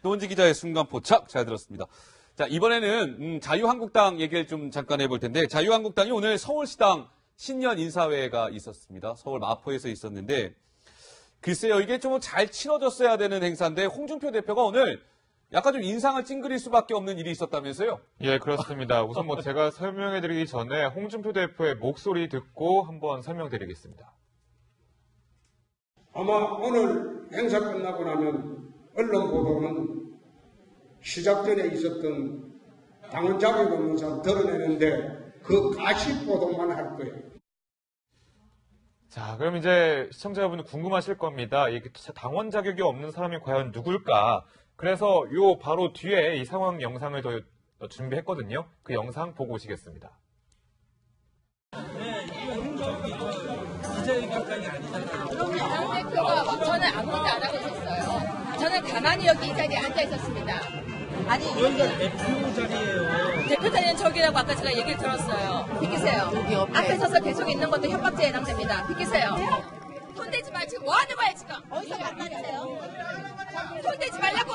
노은지 기자의 순간 포착 잘 들었습니다. 자, 이번에는 자유한국당 얘기를 좀 잠깐 해볼 텐데 자유한국당이 오늘 서울시당 신년 인사회가 있었습니다. 서울 마포에서 있었는데 글쎄요, 이게 좀 잘 치러졌어야 되는 행사인데 홍준표 대표가 오늘 약간 좀 인상을 찡그릴 수밖에 없는 일이 있었다면서요? 예, 그렇습니다. 우선 제가 설명해드리기 전에 홍준표 대표의 목소리 듣고 한번 설명드리겠습니다. 아마 오늘 행사 끝나고 나면 언론 보도는 시작 전에 있었던 당원 자격 없는 사람 드러내는데 그 가십 보도만 할 거예요. 자, 그럼 이제 시청자분들 궁금하실 겁니다. 이 당원 자격이 없는 사람이 과연 누굴까? 그래서 요 바로 뒤에 이 상황 영상을 더 준비했거든요. 그 영상 보고 오시겠습니다. 기자회견까지 아니잖아요. 그럼요. 당대표가 저는 아무것도 안 하고 있었어요. 저는 가만히 여기 이 자리에 앉아 있었습니다. 아니 여기가 대표 자리예요. 대표 자리는 저기라고 아까 제가 얘기를 들었어요. 비키세요. 앞에 서서 계속 있는 것도 협박죄에 해당됩니다. 비키세요. 손대지 마. 지금 뭐 하는 거예요 지금? 어디서 만나세요? 손대지 말라고.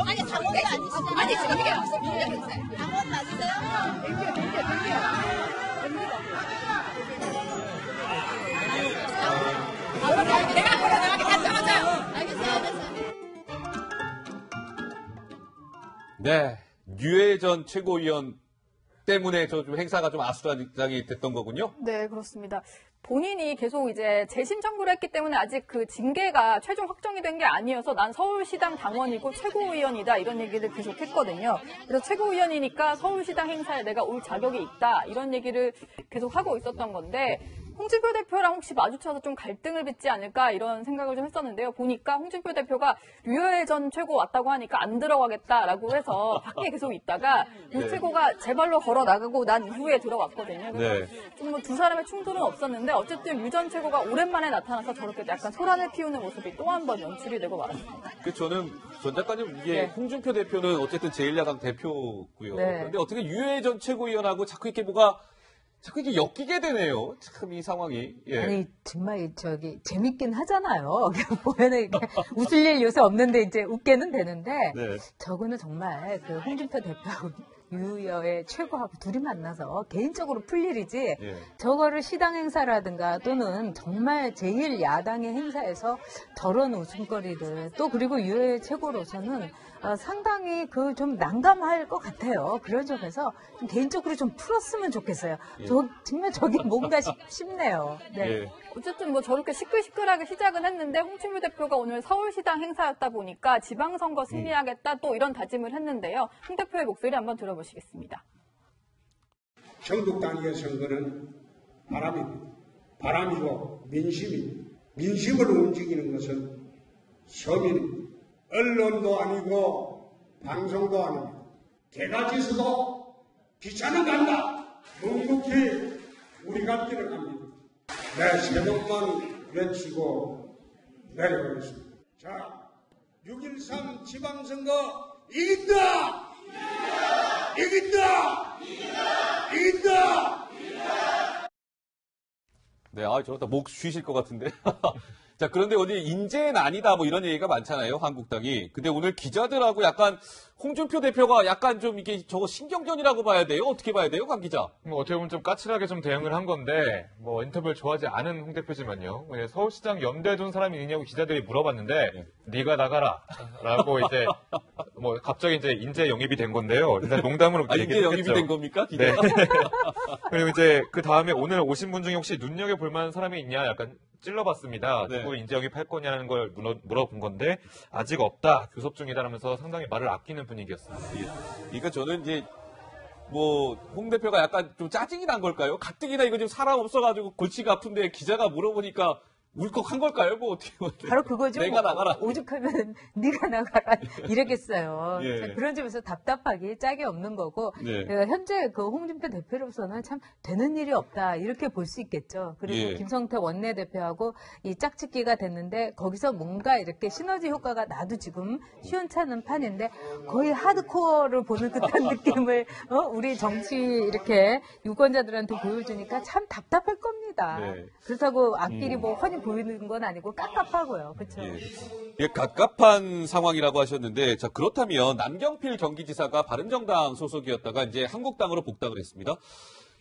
아니 당원이 아니시잖아요. 아니 지금 이게 무슨 분량이세요? 당원 맞으세요? 내가 걸어나가겠다 떨어져요. 알겠어요. 네, 유해전 최고위원 때문에 저 좀 행사가 좀 아수라장이 됐던 거군요. 네, 그렇습니다. 본인이 계속 이제 재심 청구를 했기 때문에 아직 그 징계가 최종 확정이 된 게 아니어서 난 서울시당 당원이고 최고위원이다 이런 얘기를 계속 했거든요. 그래서 최고위원이니까 서울시당 행사에 내가 올 자격이 있다 이런 얘기를 계속 하고 있었던 건데 홍준표 대표랑 혹시 마주쳐서 좀 갈등을 빚지 않을까 이런 생각을 좀 했었는데요. 보니까 홍준표 대표가 류여애 전 최고 왔다고 하니까 안 들어가겠다라고 해서 밖에 계속 있다가 류 최고가 제 발로 걸어 나가고 난 이후에 들어왔거든요. 그래서 좀 뭐 두 사람의 충돌은 없었는데 어쨌든 류 전 최고가 오랜만에 나타나서 저렇게 약간 소란을 피우는 모습이 또 한 번 연출이 되고 말았습니다. 저는 전 작가님 이게 홍준표 대표는 어쨌든 제1야당 대표고요. 그런데 어떻게 유해애 전 최고위원하고 자꾸 이렇게 뭐가 자꾸 이게 엮이게 되네요. 참 이 상황이. 예. 아니 정말 재밌긴 하잖아요. 보면은 웃을 일 요새 없는데 이제 웃게는 되는데 저거는 정말 그 홍준표 대표하고 유여의 최고하고 둘이 만나서 개인적으로 풀 일이지 저거를 시당 행사라든가 또는 정말 제1야당의 행사에서 저런 웃음거리를 또 그리고 유여의 최고로서는 상당히 그 좀 난감할 것 같아요. 그런 점에서 좀 개인적으로 좀 풀었으면 좋겠어요. 정말 저게 뭔가 싶네요. 네. 어쨌든 뭐 저렇게 시끌시끌하게 시작은 했는데 홍준표 대표가 오늘 서울시당 행사였다 보니까 지방선거 승리하겠다 또 이런 다짐을 했는데요. 홍 대표의 목소리 한번 들어보시겠습니다. 전국 단위의 선거는 바람입니다. 바람이고 민심을 움직이는 것은 서민입니다. 언론도 아니고 방송도 아닙니다. 개가지수도 기차는 간다. 묵묵히 우리 갈 길을 갑니다. 네, 세 번만 외치고 내려가겠습니다. 자, 6.13 지방선거 이긴다! 이긴다! 이긴다! 네, 저러다 목 쉬실 것 같은데. 자, 그런데 어디 인재는 아니다 뭐 이런 얘기가 많잖아요, 한국당이. 근데 오늘 기자들하고 약간 홍준표 대표가 약간 좀 이게 저거 신경전이라고 봐야 돼요? 어떻게 봐야 돼요, 강 기자? 뭐 어떻게 보면 좀 까칠하게 좀 대응을 한 건데 뭐 인터뷰를 좋아하지 않은 홍 대표지만요. 서울시장 연대에 둔 사람이 있냐고 기자들이 물어봤는데 네가 나가라라고 이제 뭐 갑자기 이제 인재 영입이 된 건데요. 일단 농담으로 인재 영입이 된 겁니까? 기자? 네. 그리고 이제 그 다음에 오늘 오신 분 중에 혹시 눈여겨볼 만한 사람이 있냐 약간 찔러봤습니다. 누구 인재 영입할 거냐는 걸 물어본 건데 아직 없다. 교섭 중이다라면서 상당히 말을 아끼는 분위기였습니다. 그러니까 저는 이제 뭐 홍 대표가 약간 좀 짜증이 난 걸까요? 가뜩이나 이거 지금 사람 없어가지고 골치가 아픈데 기자가 물어보니까 울컥한 걸까요? 뭐 어떻게 바로 그거죠. 내가 나가라. 오죽하면 네가 나가라 이러겠어요. 그런 점에서 답답하기 짝이 없는 거고 현재 그 홍준표 대표로서는 참 되는 일이 없다 이렇게 볼 수 있겠죠. 그리고 김성태 원내대표하고 이 짝짓기가 됐는데 거기서 뭔가 이렇게 시너지 효과가 나도 지금 시원찮은 판인데 거의 하드코어를 보는 듯한 느낌을 우리 정치 이렇게 유권자들한테 보여주니까 참 답답할 겁니다. 그렇다고 앞길이 뭐 훤히 보이는 건 아니고 깝깝하고요. 그렇죠? 예. 이게 갑갑한 상황이라고 하셨는데, 자, 그렇다면 남경필 경기지사가 바른정당 소속이었다가 이제 한국당으로 복당을 했습니다.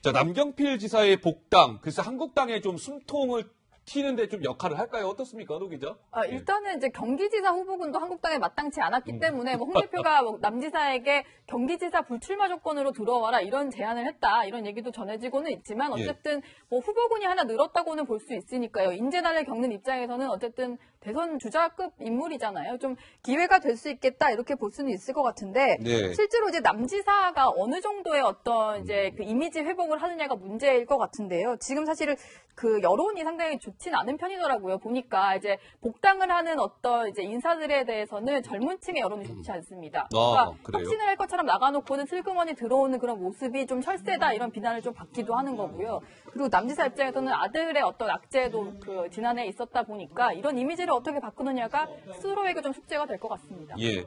자, 남경필 지사의 복당, 그래서 한국당에 좀 숨통을 튀는데 좀 역할을 할까요? 어떻습니까, 노 기자? 일단은 이제 경기지사 후보군도 한국당에 마땅치 않았기 때문에 홍 대표가 남 지사에게 경기지사 불출마 조건으로 들어와라 이런 제안을 했다 이런 얘기도 전해지고는 있지만 어쨌든 뭐 후보군이 하나 늘었다고는 볼 수 있으니까요. 인재난을 겪는 입장에서는 어쨌든 대선 주자급 인물이잖아요. 좀 기회가 될 수 있겠다 이렇게 볼 수는 있을 것 같은데 네. 실제로 이제 남 지사가 어느 정도의 어떤 이제 그 이미지 회복을 하느냐가 문제일 것 같은데요. 지금 사실은 그 여론이 상당히 좋진 않은 편이더라고요. 보니까 이제 복당을 하는 어떤 이제 인사들에 대해서는 젊은 층의 여론이 좋지 않습니다. 그러니까 그래요? 혁신을 할 것처럼 나가놓고는 슬그머니 들어오는 그런 모습이 좀 혈세다 이런 비난을 좀 받기도 하는 거고요. 그리고 남지사 입장에서는 아들의 어떤 악재도 그 지난해 있었다 보니까 이런 이미지를 어떻게 바꾸느냐가 스스로에게 좀 숙제가 될 것 같습니다. 예.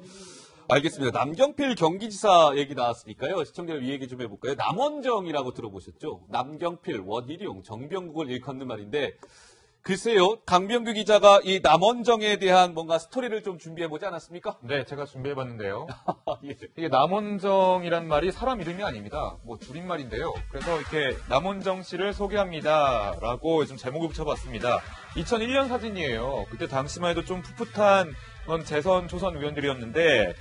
알겠습니다. 남경필 경기지사 얘기 나왔으니까요. 시청자들 이 얘기 좀 해볼까요? 남원정이라고 들어보셨죠? 남경필, 원희룡, 정병국을 일컫는 말인데 글쎄요. 강병규 기자가 이 남원정에 대한 뭔가 스토리를 좀 준비해보지 않았습니까? 네, 제가 준비해봤는데요. 예. 이게 남원정이란 말이 사람 이름이 아닙니다. 뭐 줄임말인데요. 그래서 이렇게 남원정 씨를 소개합니다라고 좀 제목을 붙여봤습니다. 2001년 사진이에요. 그때 당시만 해도 좀 풋풋한 그런 재선 초선 의원들이었는데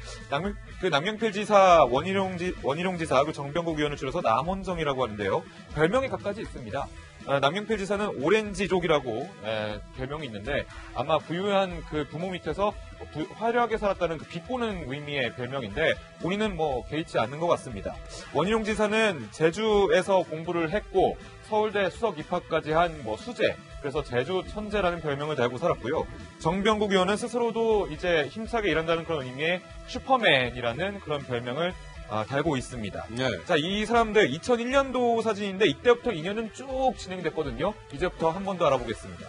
남경필 지사, 원희룡 지사, 그 정병국 의원을 줄여서 남원정이라고 하는데요. 별명이 각가지 있습니다. 남경필 지사는 오렌지족이라고 별명이 있는데 아마 부유한 그 부모 밑에서 화려하게 살았다는 그 비꼬는 의미의 별명인데 본인은 뭐 개의치 않는 것 같습니다. 원희룡 지사는 제주에서 공부를 했고 서울대 수석 입학까지 한 뭐 수재, 그래서 제주 천재라는 별명을 달고 살았고요. 정병국 의원은 스스로도 이제 힘차게 일한다는 그런 의미의 슈퍼맨이라는 그런 별명을 달고 있습니다. 네. 자, 이 사람들 2001년도 사진인데 이때부터 인연은 쭉 진행됐거든요. 이제부터 한 번 더 알아보겠습니다.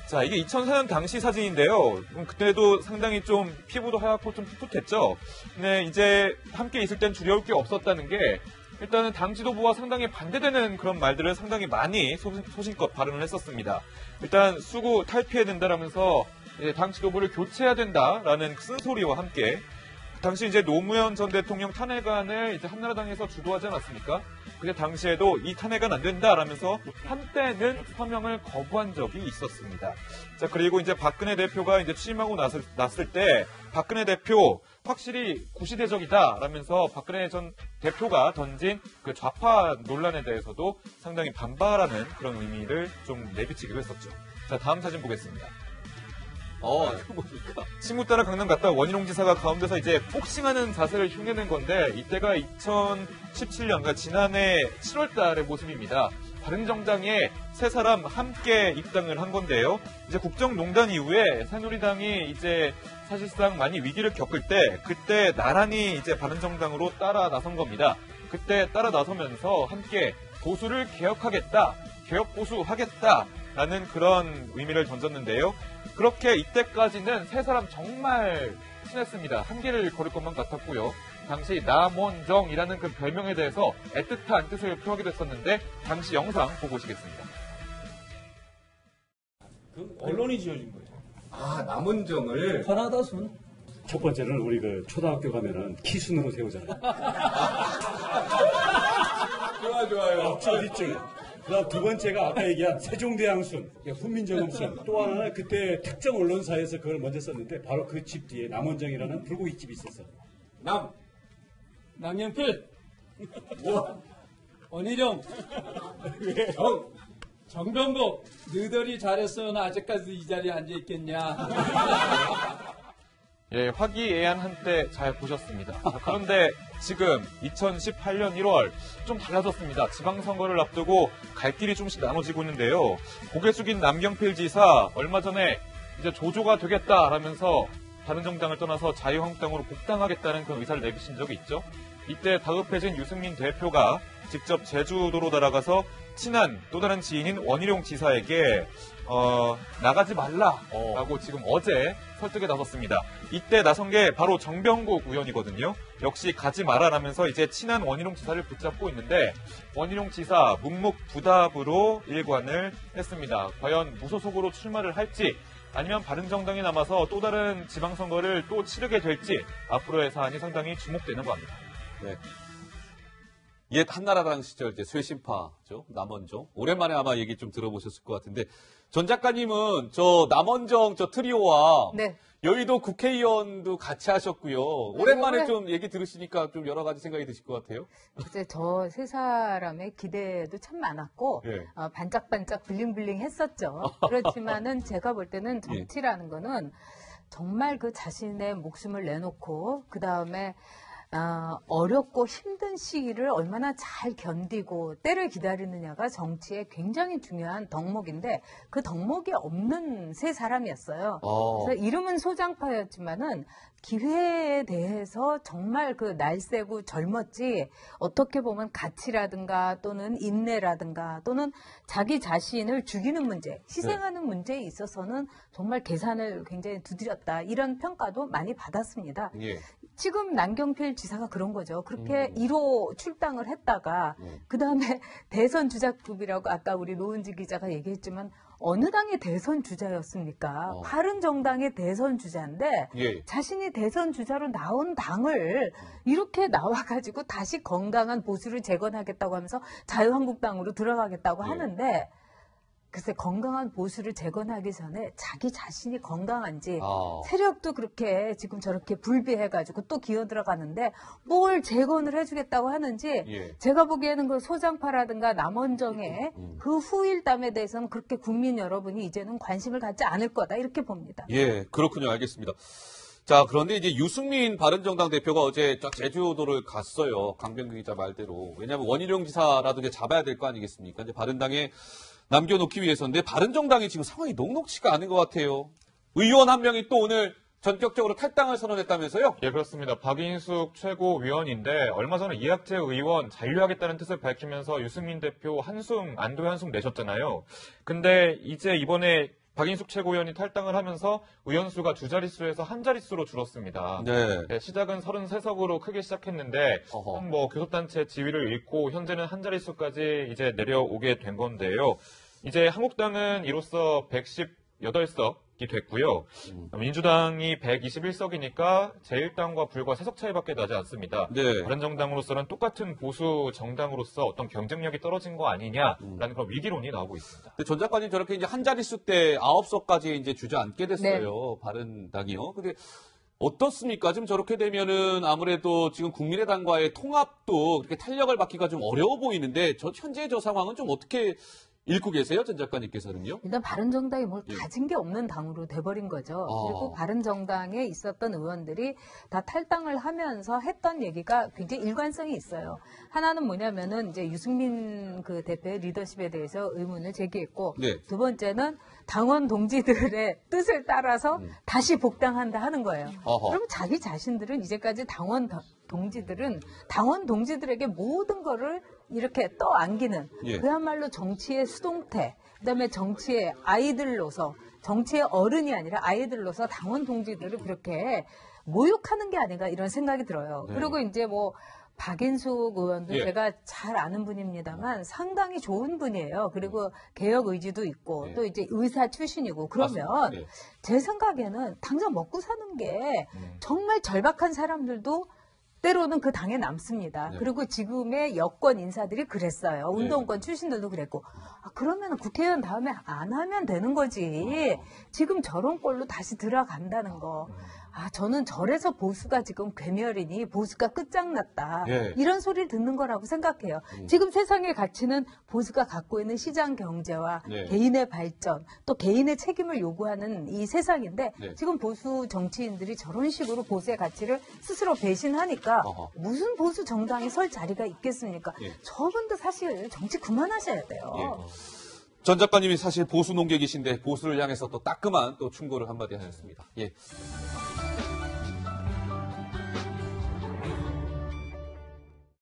자, 이게 2004년 당시 사진인데요. 그때도 상당히 좀 피부도 하얗고 좀 풋풋했죠. 근데 이제 함께 있을 땐 두려울 게 없었다는 게 일단은 당 지도부와 상당히 반대되는 그런 말들을 상당히 많이 소신껏 발언을 했었습니다. 일단 수구 탈피해야 된다라면서 당 지도부를 교체해야 된다라는 쓴소리와 함께 당시 이제 노무현 전 대통령 탄핵안을 이제 한나라당에서 주도하지 않았습니까? 근데 당시에도 이 탄핵은 안 된다라면서 한때는 서명을 거부한 적이 있었습니다. 자, 그리고 이제 박근혜 대표가 이제 취임하고 났을 때 박근혜 대표 확실히 구시대적이다라면서 박근혜 전 대표가 던진 그 좌파 논란에 대해서도 상당히 반발하는 그런 의미를 좀 내비치기도 했었죠. 자, 다음 사진 보겠습니다. 이거 뭡니까? 친구 따라 강남 갔다 원희룡 지사가 가운데서 이제 복싱하는 자세를 흉내낸 건데 이때가 2017년, 그러니까 지난해 7월 달의 모습입니다. 바른정당에 세 사람 함께 입당을 한 건데요. 이제 국정농단 이후에 새누리당이 이제 사실상 많이 위기를 겪을 때 그때 나란히 이제 바른정당으로 따라 나선 겁니다. 그때 따라 나서면서 함께 보수를 개혁하겠다, 개혁보수하겠다라는 그런 의미를 던졌는데요. 그렇게 이때까지는 세 사람 정말 친했습니다. 한계를 걸을 것만 같았고요. 당시 남원정이라는 그 별명에 대해서 애틋한 뜻을 표하기도 했었는데 당시 영상 보고 오시겠습니다. 그 언론이 지어진 거예요. 남원정을 편하다 순. 첫 번째는 우리 그 초등학교 가면은 키순으로 세우잖아요. 좋아요. 앞뒤쯤. 그다음 두 번째가 아까 얘기한 세종대왕순, 훈민정음순. 또 하나는 그때 특정 언론사에서 그걸 먼저 썼는데 바로 그 집 뒤에 남원정이라는 불고기집이 있었어. 남경필. 원희룡. 정병국. 너희들이 잘했어. 나 아직까지 이 자리에 앉아 있겠냐. 예, 화기애애한 한때 잘 보셨습니다. 그런데 지금 2018년 1월 좀 달라졌습니다. 지방선거를 앞두고 갈 길이 조금씩 나눠지고 있는데요. 고개 숙인 남경필 지사 얼마 전에 이제 조조가 되겠다라면서 바른정당을 떠나서 자유한국당으로 복당하겠다는 그런 의사를 내비친 적이 있죠. 이때 다급해진 유승민 대표가 직접 제주도로 날아가서 친한 또 다른 지인인 원희룡 지사에게 나가지 말라라고 지금 어제 설득에 나섰습니다. 이때 나선 게 바로 정병국 의원이거든요. 역시 가지 마라라면서 이제 친한 원희룡 지사를 붙잡고 있는데 원희룡 지사 묵묵부답으로 일관을 했습니다. 과연 무소속으로 출마를 할지 아니면 바른정당에 남아서 또 다른 지방선거를 또 치르게 될지 앞으로의 사안이 상당히 주목되는 겁니다. 네. 옛 한나라당 시절 이제 쇄신파죠. 남원정. 오랜만에 아마 얘기 좀 들어보셨을 것 같은데 전 작가님은 저 남원정 저 트리오와 네. 여의도 국회의원도 같이 하셨고요. 오랜만에 좀 얘기 들으시니까 좀 여러 가지 생각이 드실 것 같아요. 이제 저 세 사람의 기대도 참 많았고 예. 반짝반짝 블링블링 했었죠. 그렇지만은 제가 볼 때는 정치라는 거는 정말 그 자신의 목숨을 내놓고 그 다음에 어렵고 힘든 시기를 얼마나 잘 견디고 때를 기다리느냐가 정치의 굉장히 중요한 덕목인데 그 덕목이 없는 세 사람이었어요. 그래서 이름은 소장파였지만은 기회에 대해서 정말 그 날쌔고 젊었지 어떻게 보면 가치라든가 또는 인내라든가 또는 자기 자신을 죽이는 문제, 희생하는 문제에 있어서는 정말 계산을 굉장히 두드렸다. 이런 평가도 많이 받았습니다. 예. 지금 남경필 지사가 그런 거죠. 그렇게 1호 출당을 했다가 그다음에 대선 주자급이라고 아까 우리 노은지 기자가 얘기했지만 어느 당의 대선 주자였습니까? 바른정당의 대선 주자인데 예. 자신이 대선 주자로 나온 당을 이렇게 나와가지고 다시 건강한 보수를 재건하겠다고 하면서 자유한국당으로 들어가겠다고 하는데 글쎄 건강한 보수를 재건하기 전에 자기 자신이 건강한지 세력도 그렇게 지금 저렇게 불비해가지고 또 기어 들어가는데 뭘 재건을 해주겠다고 하는지 제가 보기에는 그 소장파라든가 남원정의 그 후일담에 대해서는 그렇게 국민 여러분이 이제는 관심을 갖지 않을 거다 이렇게 봅니다. 예, 그렇군요. 알겠습니다. 자, 그런데 이제 유승민 바른정당 대표가 어제 쫙 제주도를 갔어요. 강병규 기자 말대로. 왜냐하면 원희룡 지사라도 이제 잡아야 될 거 아니겠습니까? 이제 바른당에 남겨놓기 위해서인데 바른정당이 지금 상황이 녹록치가 않은 것 같아요. 의원 한 명이 또 오늘 전격적으로 탈당을 선언했다면서요? 예, 그렇습니다. 박인숙 최고위원인데 얼마 전에 이학재 의원 잔류하겠다는 뜻을 밝히면서 유승민 대표 안도의 한숨 내셨잖아요. 근데 이제 이번에 박인숙 최고위원이 탈당을 하면서 의원수가 두 자릿수에서 한 자릿수로 줄었습니다. 네. 시작은 33석으로 크게 시작했는데 뭐 교섭단체 지위를 잃고 현재는 한 자릿수까지 이제 내려오게 된 건데요. 이제 한국당은 이로써 118석이 됐고요. 민주당이 121석이니까 제1당과 불과 3석 차이밖에 나지 않습니다. 네. 바른정당으로서는 똑같은 보수 정당으로서 어떤 경쟁력이 떨어진 거 아니냐라는 그런 위기론이 나오고 있습니다. 전 작가님 저렇게 이제 한 자릿수 때 9석까지 이제 주저앉게 됐어요. 바른당이요. 근데 어떻습니까? 지금 저렇게 되면은 아무래도 지금 국민의당과의 통합도 그렇게 탄력을 받기가 좀 어려워 보이는데 현재 저 상황은 좀 어떻게 읽고 계세요? 전 작가님께서는요? 일단 바른정당이 뭘 가진 게 없는 당으로 돼버린 거죠. 그리고 바른정당에 있었던 의원들이 다 탈당을 하면서 했던 얘기가 굉장히 일관성이 있어요. 하나는 뭐냐면은 이제 유승민 그 대표의 리더십에 대해서 의문을 제기했고 두 번째는 당원 동지들의 뜻을 따라서 다시 복당한다 하는 거예요. 그럼 자기 자신들은 이제까지 당원 동지들에게 모든 거를 이렇게 떠안기는 그야말로 정치의 수동태, 그다음에 정치의 아이들로서 정치의 어른이 아니라 아이들로서 당원 동지들을 그렇게 모욕하는 게 아닌가 이런 생각이 들어요. 그리고 이제 뭐 박인숙 의원도 제가 잘 아는 분입니다만 상당히 좋은 분이에요. 그리고 개혁 의지도 있고 또 이제 의사 출신이고 그러면 제 생각에는 당장 먹고 사는 게 정말 절박한 사람들도 때로는 그 당에 남습니다. 그리고 지금의 여권 인사들이 그랬어요. 운동권 출신들도 그랬고. 그러면 국회의원 다음에 안 하면 되는 거지. 지금 저런 꼴로 다시 들어간다는 거. 저는 절에서 보수가 지금 괴멸이니 보수가 끝장났다. 이런 소리를 듣는 거라고 생각해요. 지금 세상의 가치는 보수가 갖고 있는 시장 경제와 개인의 발전, 또 개인의 책임을 요구하는 이 세상인데 지금 보수 정치인들이 저런 식으로 보수의 가치를 스스로 배신하니까 무슨 보수 정당이 설 자리가 있겠습니까? 저분도 사실 정치 그만하셔야 돼요. 전 작가님이 사실 보수 농객이신데 보수를 향해서 또 따끔한 또 충고를 한마디 하셨습니다.